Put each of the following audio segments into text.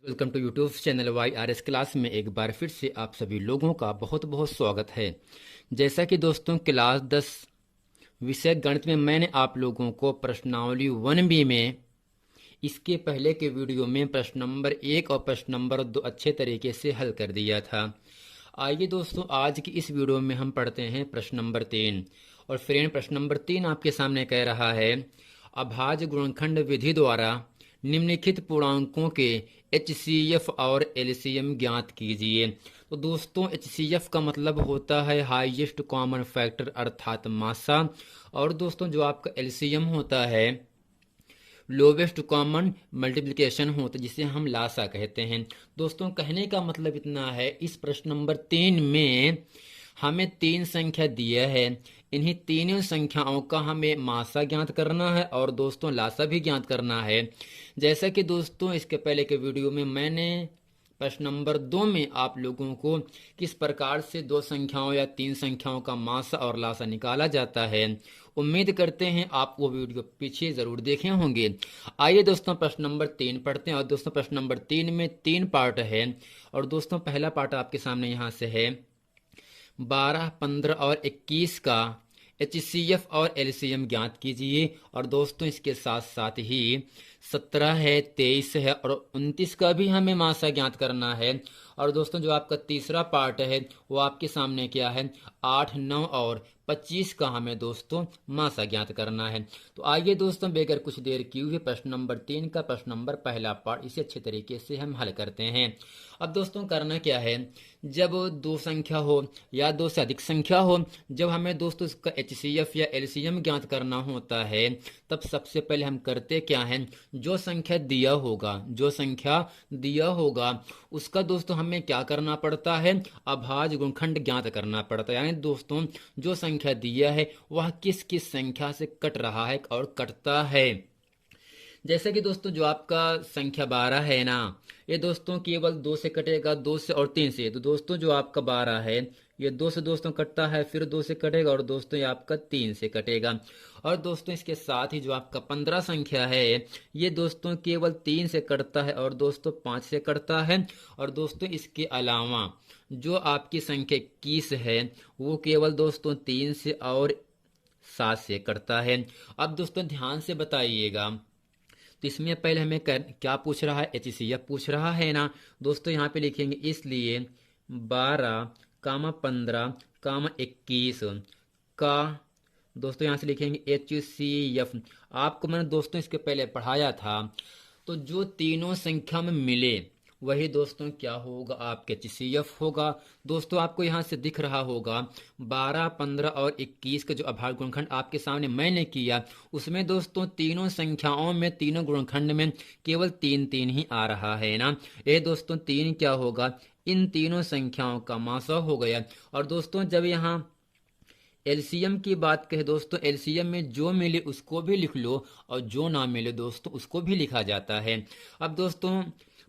Welcome to YouTube channel Y R S class में एक बार फिर से आप सभी लोगों का बहुत बहुत स्वागत है। जैसा कि दोस्तों क्लास 10 विषय गणित में मैंने आप लोगों को प्रश्नावली 1B में इसके पहले के वीडियो में प्रश्न नंबर 1 और प्रश्न नंबर 2 अच्छे तरीके से हल कर दिया था। आइए दोस्तों आज की इस वीडियो में हम पढ़ते हैं प्रश्न नंबर 3। और फ्रेंड प्रश्न नंबर 3 आपके सामने कह रहा है अभाज्य गुणनखंड विधि द्वारा निम्नलिखित पूर्णांकों के HCF और LCM ज्ञात कीजिए। तो दोस्तों HCF का मतलब होता है हाईएस्ट कॉमन फैक्टर अर्थात मासा, और दोस्तों जो आपका LCM होता है लोवेस्ट कॉमन मल्टीप्लिकेशन होता है जिसे हम लासा कहते हैं। दोस्तों कहने का मतलब इतना है, इस प्रश्न नंबर 3 में हमें 3 संख्या दिया है। इन्हीं तीनों संख्याओं का हमें मासा ज्ञात करना है और दोस्तों लासा भी ज्ञात करना है। जैसा कि दोस्तों इसके पहले के वीडियो में मैंने प्रश्न नंबर 2 में आप लोगों को किस प्रकार से 2 संख्याओं या 3 संख्याओं का मासा और लासा निकाला जाता है, उम्मीद करते हैं आप वो वीडियो पीछे जरूर देखे होंगे। आइए दोस्तों प्रश्न नंबर 3 पढ़ते हैं। और दोस्तों प्रश्न नंबर 3 में 3 पार्ट है। और दोस्तों पहला पार्ट आपके सामने यहाँ से है 12, 15 और 21 का HCF और LCM ज्ञात कीजिए। और दोस्तों इसके साथ साथ ही 17 है, 23 है और 29 का भी हमें मासा ज्ञात करना है। और दोस्तों जो आपका तीसरा पार्ट है वो आपके सामने क्या है 8, 9 और 25 का हमें दोस्तों मासा ज्ञात करना है। तो आइए दोस्तों बेगर कुछ देर की हुई प्रश्न नंबर 3 का प्रश्न नंबर पहला पार्ट इसे अच्छे तरीके से हम हल करते हैं। अब दोस्तों करना क्या है, जब 2 संख्या हो या 2 से अधिक संख्या हो, जब हमें दोस्तों इसका HCF या LCM ज्ञात करना होता है, तब सबसे पहले हम करते क्या हैं, जो संख्या दिया होगा उसका दोस्तों हमें क्या करना पड़ता है, अभाज्य गुणनखंड ज्ञात करना पड़ता है। यानी दोस्तों जो संख्या दिया है वह किस किस संख्या से कट रहा है और कटता है। जैसे कि दोस्तों जो आपका संख्या 12 है ना, ये दोस्तों केवल 2 से कटेगा, 2 से और 3 से। तो दोस्तों जो आपका 12 है ये 2 से दोस्तों कटता है, फिर 2 से कटेगा और दोस्तों ये आपका 3 से कटेगा। और दोस्तों इसके साथ ही जो आपका 15 संख्या है ये दोस्तों केवल 3 से कटता है और दोस्तों 5 से कटता है। और दोस्तों इसके अलावा जो आपकी संख्या 21 है वो केवल दोस्तों 3 से और 7 से कटता है। अब दोस्तों ध्यान से बताइएगा, तो इसमें पहले हमें क्या पूछ रहा है, HCF पूछ रहा है ना। दोस्तों यहाँ पे लिखेंगे इसलिए 12, 15, 21 का दोस्तों यहाँ से लिखेंगे HCF। आपको मैंने दोस्तों इसके पहले पढ़ाया था, तो जो तीनों संख्या में मिले वही दोस्तों क्या होगा, आपके HCF होगा। दोस्तों आपको यहाँ से दिख रहा होगा 12, 15 और 21 का जो अभाज्य गुणनखंड आपके सामने मैंने किया, उसमें दोस्तों तीनों संख्याओं में तीनों गुणनखंड में केवल 3 3 ही आ रहा है ना। ये दोस्तों 3 क्या होगा, इन तीनों संख्याओं का मासा हो गया। और दोस्तों जब यहाँ LCM की बात कहे दोस्तों, LCM में जो मिले उसको भी लिख लो और जो ना मिले दोस्तों उसको भी लिखा जाता है। अब दोस्तों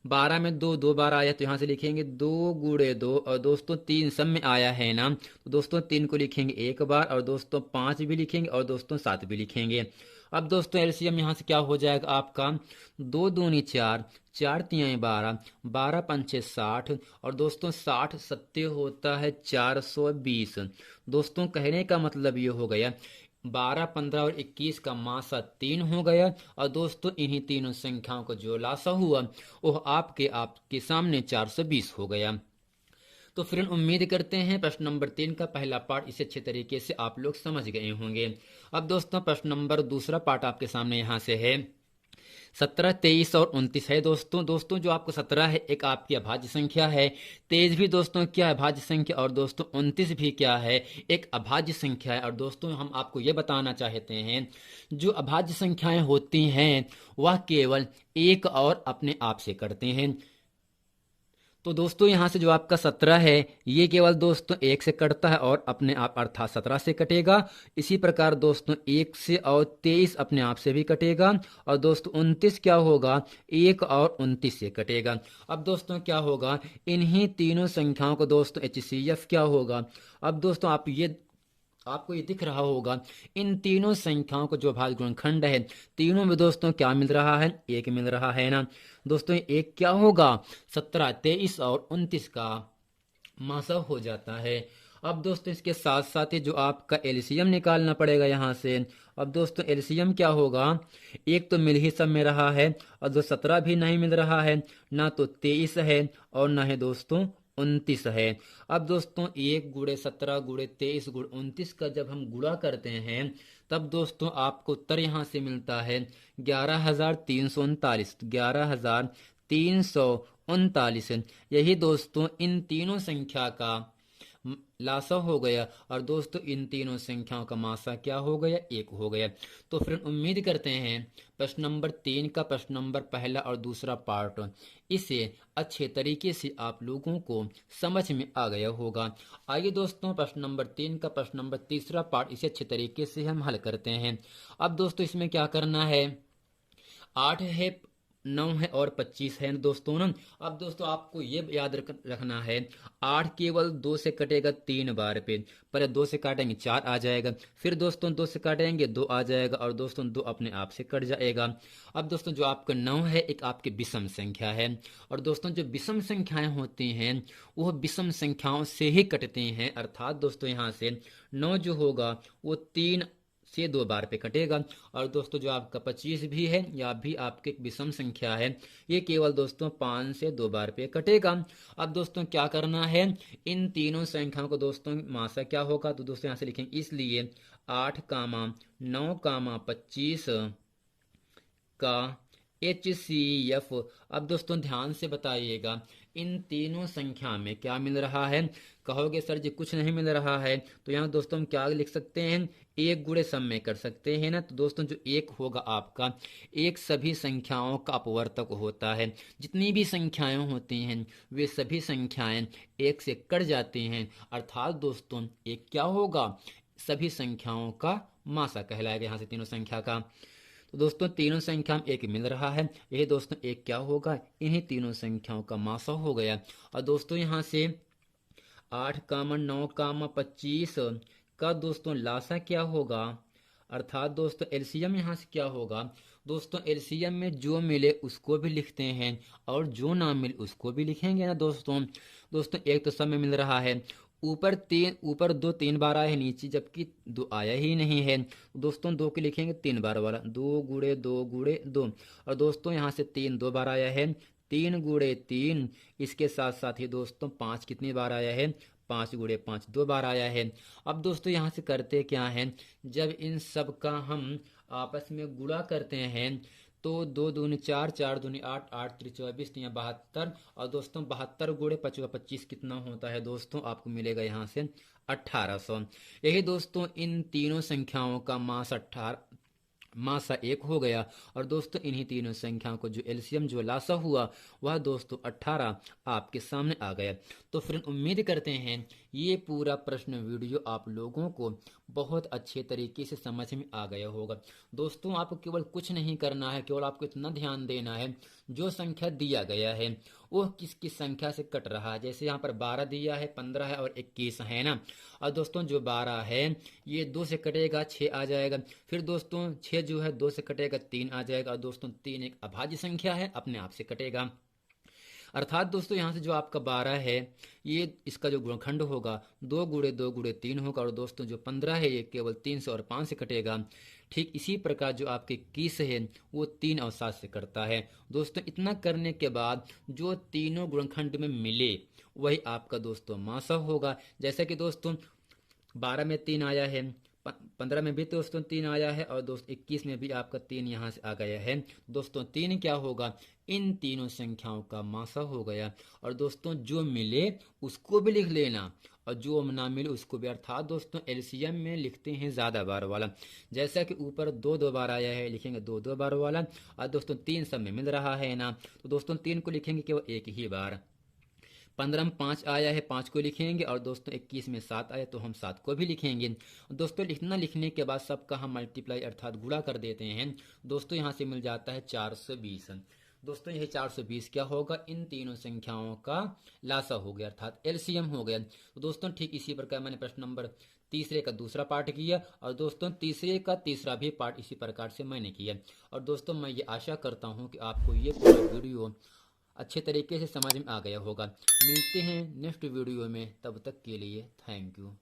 12 में 2 2 बार आया तो यहाँ से लिखेंगे 2 गुणे 2, और दोस्तों 3 सब में आया है ना, तो दोस्तों 3 को लिखेंगे 1 बार और दोस्तों 5 भी लिखेंगे और दोस्तों 7 भी लिखेंगे। अब दोस्तों LCM यहाँ से क्या हो जाएगा आपका 2 दूनी 4, 4 तियाई 12, 12 पंचे 60 और दोस्तों 60 सत्ते होता है 420। दोस्तों कहने का मतलब ये हो गया 12, 15 और 21 का मासा 3 हो गया। और दोस्तों इन्हीं तीनों संख्याओं का जो लासा हुआ वह आपके सामने 420 हो गया। तो फ्रेंड उम्मीद करते हैं प्रश्न नंबर 3 का पहला पार्ट इसे अच्छे तरीके से आप लोग समझ गए होंगे। अब दोस्तों प्रश्न नंबर दूसरा पार्ट आपके सामने यहाँ से है 17, 23 और 29 है। दोस्तों जो आपको 17 है एक आपकी अभाज्य संख्या है, 23 भी दोस्तों क्या है अभाज्य संख्या, और दोस्तों 29 भी क्या है एक अभाज्य संख्या है। और दोस्तों हम आपको ये बताना चाहते हैं जो अभाज्य संख्याएं होती हैं वह केवल एक और अपने आप से करते हैं। तो दोस्तों यहाँ से जो आपका 17 है ये केवल दोस्तों 1 से कटता है और अपने आप अर्थात 17 से कटेगा। इसी प्रकार दोस्तों 1 से और 23 अपने आप से भी कटेगा। और दोस्तों 29 क्या होगा 1 और 29 से कटेगा। अब दोस्तों क्या होगा, इन्हीं तीनों संख्याओं को दोस्तों HCF क्या होगा। अब दोस्तों आपको ये दिख रहा होगा इन तीनों संख्याओं को जो अभाज्य गुणनखंड है, तीनों में दोस्तों क्या मिल रहा है, एक मिल रहा है ना दोस्तों। एक क्या होगा, 17, 23 और 29 का मासा हो जाता है। अब दोस्तों इसके साथ साथ ही जो आपका एलसीएम निकालना पड़ेगा यहाँ से। अब दोस्तों एलसीएम क्या होगा, एक तो मिल ही सब में रहा है और जो 17 भी नहीं मिल रहा है, ना तो 23 है और ना ही दोस्तों 29 है। अब दोस्तों 1 गुणे 17 गुणे 23 गुणे 29 का जब हम गुणा करते हैं तब दोस्तों आपको उत्तर यहाँ से मिलता है 11,339, 11,339। यही दोस्तों इन तीनों संख्या का लासा हो गया और दोस्तों इन तीनों संख्याओं का मासा क्या हो गया, एक हो गया। तो फ्रेंड उम्मीद करते हैं प्रश्न नंबर 3 का प्रश्न नंबर पहला और दूसरा पार्ट इसे अच्छे तरीके से आप लोगों को समझ में आ गया होगा। आइए दोस्तों प्रश्न नंबर 3 का प्रश्न नंबर तीसरा पार्ट इसे अच्छे तरीके से हम हल करते हैं। अब दोस्तों इसमें क्या करना है, 8 है, 9 है और 25 है दोस्तों ना। अब दोस्तों आपको ये याद रखना है 8 केवल 2 से कटेगा 3 बार पे, पर 2 से काटेंगे 4 आ जाएगा, फिर दोस्तों 2 से काटेंगे 2 आ जाएगा और दोस्तों 2 अपने आप से कट जाएगा। अब दोस्तों जो आपका 9 है एक आपकी विषम संख्या है और दोस्तों जो विषम संख्याएं होती हैं वो विषम संख्याओं से ही कटती हैं, अर्थात दोस्तों यहाँ से 9 जो होगा वो 3 से 2 बार पे कटेगा और दोस्तों जो आपका 25 भी है या भी आपकी एक विषम संख्या है, ये केवल दोस्तों 5 से 2 बार पे कटेगा। अब दोस्तों क्या करना है, इन तीनों संख्याओं को दोस्तों मासा क्या होगा, तो दोस्तों यहाँ से लिखेंगे इसलिए 8, 9, 25 का HCF। अब दोस्तों ध्यान से बताइएगा इन तीनों संख्या में क्या मिल रहा है। कहोगे सर जी कुछ नहीं मिल रहा है, तो यहाँ दोस्तों हम क्या लिख सकते हैं, एक गुणे सब में कर सकते हैं ना। तो दोस्तों जो एक होगा आपका, एक सभी संख्याओं का अपवर्तक होता है। जितनी भी संख्याएं होती हैं वे सभी संख्याएं एक से कट जाती हैं, अर्थात दोस्तों एक क्या होगा, सभी संख्याओं का मासा कहलाएगा यहाँ से तीनों संख्या का। तो दोस्तों तीनों संख्या में एक मिल रहा है, यही दोस्तों एक क्या होगा, इन्हीं तीनों संख्याओं का मासा हो गया। और दोस्तों यहाँ से 8, 9, 25 का दोस्तों लासा क्या होगा, अर्थात दोस्तों एलसीएम यहाँ से क्या होगा, दोस्तों एलसीएम में जो मिले उसको भी लिखते हैं और जो ना मिले उसको भी लिखेंगे ना दोस्तों। दोस्तों एक तो सब में मिल रहा है, ऊपर 2 3 बार आया है, नीचे जबकि 2 आया ही नहीं है। दोस्तों 2 के लिखेंगे 3 बार वाला, 2 गुणे 2 गुणे 2 और दोस्तों यहाँ से 3 2 बार आया है, 3 गुणे 3। इसके साथ साथ ही दोस्तों 5 कितनी बार आया है, 5 गुणे 5 2 बार आया है। अब दोस्तों यहाँ से करते क्या है, जब इन सब का हम आपस में गुणा करते हैं तो 2 दूनी 4, 4 दूनी 8, 8 त्रि 24, 72 और दोस्तों 72 गुणे 5 25 कितना होता है दोस्तों, आपको मिलेगा यहाँ से 1800। यही दोस्तों इन तीनों संख्याओं का मासा एक हो गया और दोस्तों इन्हीं तीनों संख्याओं को जो एलसीएम जो लासा हुआ वह दोस्तों 18 आपके सामने आ गया। तो फ्रेंड उम्मीद करते हैं ये पूरा प्रश्न वीडियो आप लोगों को बहुत अच्छे तरीके से समझ में आ गया होगा। दोस्तों आपको केवल कुछ नहीं करना है, केवल आपको इतना ध्यान देना है जो संख्या दिया गया है वो किस किस संख्या से कट रहा है। जैसे यहाँ पर 12 दिया है, 15 है और 21 है ना। और दोस्तों जो 12 है ये 2 से कटेगा 6 आ जाएगा, फिर दोस्तों 6 जो है 2 से कटेगा 3 आ जाएगा और दोस्तों 3 एक अभाज्य संख्या है, अपने आप से कटेगा। अर्थात दोस्तों यहाँ से जो आपका 12 है ये इसका जो गुणनखंड होगा 2 गुणे 2 गुणे 3 होगा और दोस्तों जो 15 है ये केवल 3 से और 5 से कटेगा। ठीक इसी प्रकार जो आपके 21 है वो 3 और 7 से कटता है। दोस्तों इतना करने के बाद जो तीनों गुणनखंड में मिले वही आपका दोस्तों मासा होगा। जैसा कि दोस्तों 12 में 3 आया है, 15 में भी दोस्तों 3 आया है और दोस्तों 21 में भी आपका 3 यहाँ से आ गया है। दोस्तों 3 क्या होगा, इन तीनों संख्याओं का मासा हो गया। और दोस्तों जो मिले उसको भी लिख लेना और जो ना मिले उसको भी, अर्थात दोस्तों एलसीएम में लिखते हैं ज्यादा बार वाला। जैसा कि ऊपर 2 2 बार आया है लिखेंगे 2 2 बार वाला और दोस्तों 3 सब में मिल रहा है ना, तो दोस्तों 3 को लिखेंगे केवल एक ही बार। 15 में 5 आया है 5 को लिखेंगे और दोस्तों 21 में 7 आया तो हम 7 को भी लिखेंगे। दोस्तों इतना लिखने के बाद सबका हम मल्टीप्लाई अर्थात गुणा कर देते हैं। दोस्तों यहाँ से मिल जाता है 420। दोस्तों यही 420 क्या होगा, इन तीनों संख्याओं का लासा हो गया अर्थात एलसीएम हो गया। तो दोस्तों ठीक इसी प्रकार मैंने प्रश्न नंबर तीसरे का दूसरा पार्ट किया और दोस्तों तीसरे का तीसरा भी पार्ट इसी प्रकार से मैंने किया। और दोस्तों मैं ये आशा करता हूँ कि आपको ये पूरा वीडियो अच्छे तरीके से समझ में आ गया होगा। मिलते हैं नेक्स्ट वीडियो में, तब तक के लिए थैंक यू।